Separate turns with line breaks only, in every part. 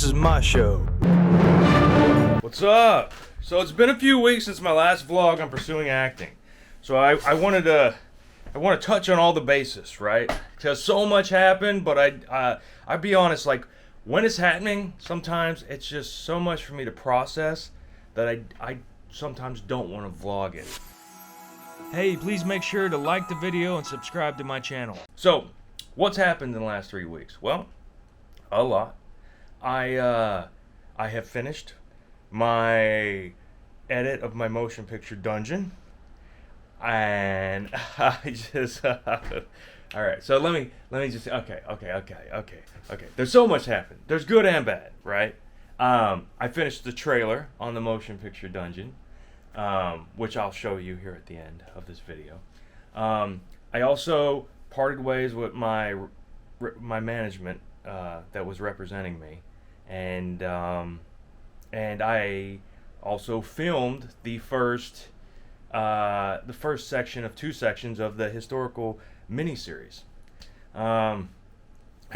This is my show.
What's up? So it's been a few weeks since my last vlog on pursuing acting. So I want to touch on all the bases, right? Because so much happened, but I'll be honest, like when it's happening, sometimes it's just so much for me to process that I sometimes don't want to vlog it.
Hey, please make sure to like the video and subscribe to my channel.
So, what's happened in the last 3 weeks? Well, a lot. I have finished my edit of my motion picture Dungeon, and I just all right. So let me just okay. There's so much happened. There's good and bad, right? I finished the trailer on the motion picture Dungeon, which I'll show you here at the end of this video. I also parted ways with my management that was representing me, and I also filmed the first section of 2 sections of the historical miniseries. I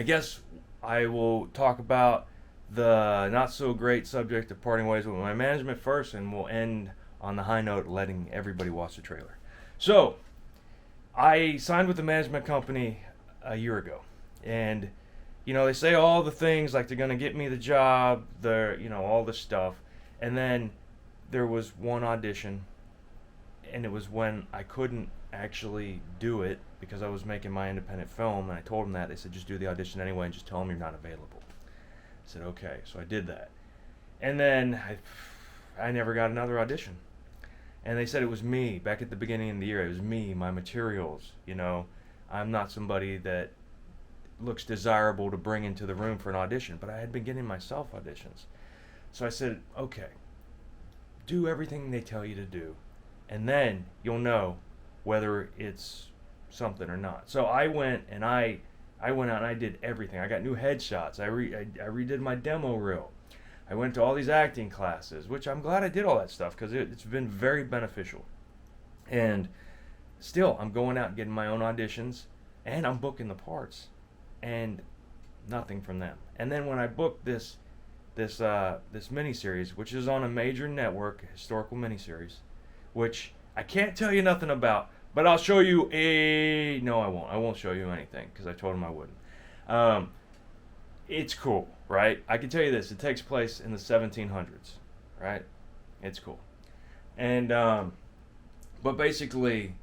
guess I will talk about the not so great subject of parting ways with my management first, and we'll end on the high note letting everybody watch the trailer. So I signed with the management company a year ago, and you know, they say all the things like they're gonna get me the job, all this stuff, and then there was one audition, and it was when I couldn't actually do it because I was making my independent film, and I told them that. They said just do the audition anyway and just tell them you're not available. I said okay, so I did that, and then I never got another audition, and they said it was me back at the beginning of the year. It was me, my materials. I'm not somebody that looks desirable to bring into the room for an audition, but I had been getting myself auditions. So I said, okay, do everything they tell you to do, and then you'll know whether it's something or not. So I went out and I did everything. I got new headshots. I redid my demo reel. I went to all these acting classes, which I'm glad I did all that stuff because it's been very beneficial. And still, I'm going out and getting my own auditions, and I'm booking the parts, and nothing from them. And then when I booked this miniseries, which is on a major network, historical miniseries, which I can't tell you nothing about, but I'll show you no, I won't. I won't show you anything because I told him I wouldn't. It's cool, right? I can tell you this: it takes place in the 1700s, right? It's cool, and but basically,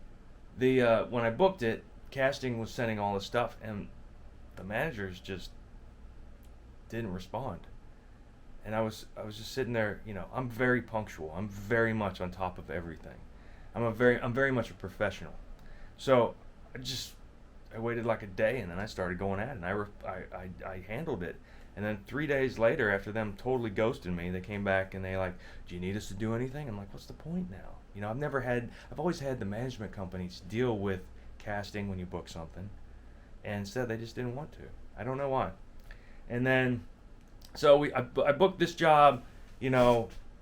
when I booked it, casting was sending all this stuff, and the managers just didn't respond. And I was just sitting there. I'm very punctual. I'm very much on top of everything. I'm very much a professional. So I waited like a day, and then I started going at it, and I handled it. And then 3 days later, after them totally ghosting me, they came back and they like, do you need us to do anything? I'm like, what's the point now? I've always had the management companies deal with casting when you book something, and instead they just didn't want to. I don't know why. And then so I booked this job.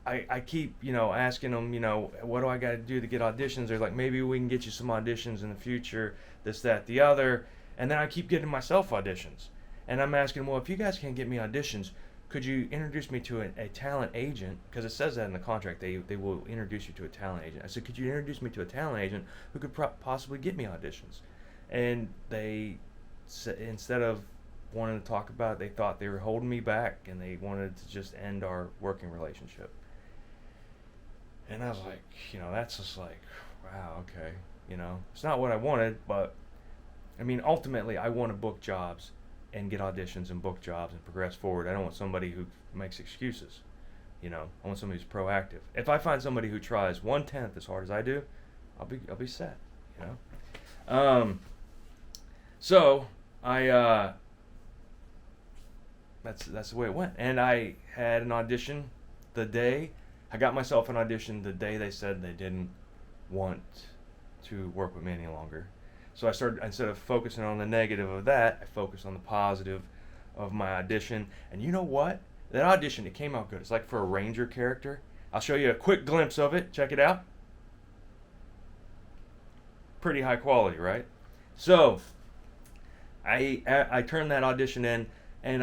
I keep asking them, what do I got to do to get auditions? They're like, maybe we can get you some auditions in the future, this, that, the other. And then I keep getting myself auditions, and I'm asking, well, if you guys can't get me auditions, could you introduce me to a talent agent? Because it says that in the contract, they will introduce you to a talent agent. I said, could you introduce me to a talent agent who could possibly get me auditions? And they instead of wanting to talk about it, they thought they were holding me back, and they wanted to just end our working relationship. And I was like, that's just like, wow, okay, it's not what I wanted, but I mean, ultimately, I want to book jobs and get auditions and book jobs and progress forward. I don't want somebody who makes excuses. I want somebody who's proactive. If I find somebody who tries 1/10 as hard as I do, I'll be set. So I that's the way it went. And I had an audition I got myself an audition the day they said they didn't want to work with me any longer. So I started, instead of focusing on the negative of that, I focused on the positive of my audition. And you know what? That audition, it came out good. It's like for a ranger character. I'll show you a quick glimpse of it. Check it out. Pretty high quality, right? So I turned that audition in, and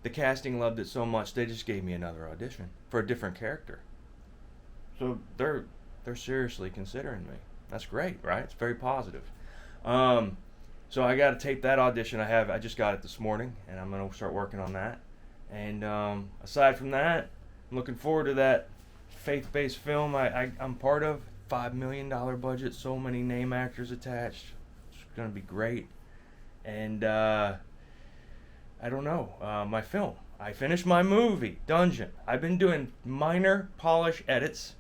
the casting loved it so much they just gave me another audition for a different character. So they're seriously considering me. That's great, right? It's very positive. So I got to tape that audition. I just got it this morning, and I'm gonna start working on that. And aside from that, I'm looking forward to that faith-based film I'm part of. $5 million budget, so many name actors attached. It's gonna be great. And I don't know, my film. I finished my movie, Dungeon. I've been doing minor polish edits.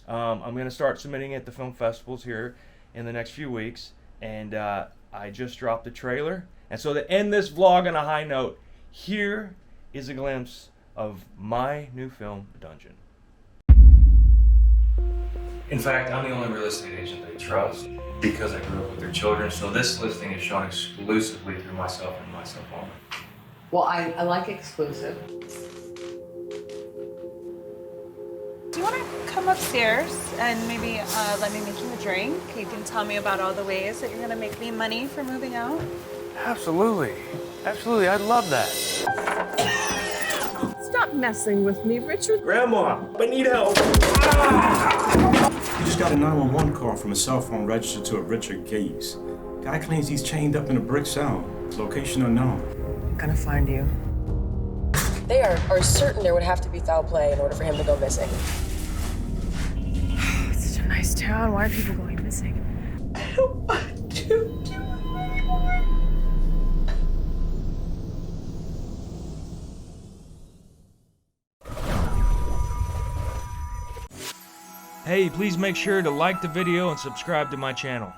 I'm gonna start submitting it to film festivals here in the next few weeks. And I just dropped a trailer. And so to end this vlog on a high note, here is a glimpse of my new film, Dungeon. In fact, I'm the only real estate agent they trust because I grew up with their children. So this listing is shown exclusively through myself and myself only.
Well, I like exclusive.
Do you want to come upstairs and maybe let me make you a drink? You can tell me about all the ways that you're going to make me money for moving out.
Absolutely. Absolutely. I'd love that.
Stop messing with me, Richard.
Grandma, I need help.
You just got a 911 call from a cell phone registered to a Richard Gaze. Guy claims he's chained up in a brick cell. Location unknown.
I'm gonna find you.
They are certain there would have to be foul play in order for him to go missing.
It's such a nice town. Why are people going missing?
I don't want to do it anymore.
Hey, please make sure to like the video and subscribe to my channel.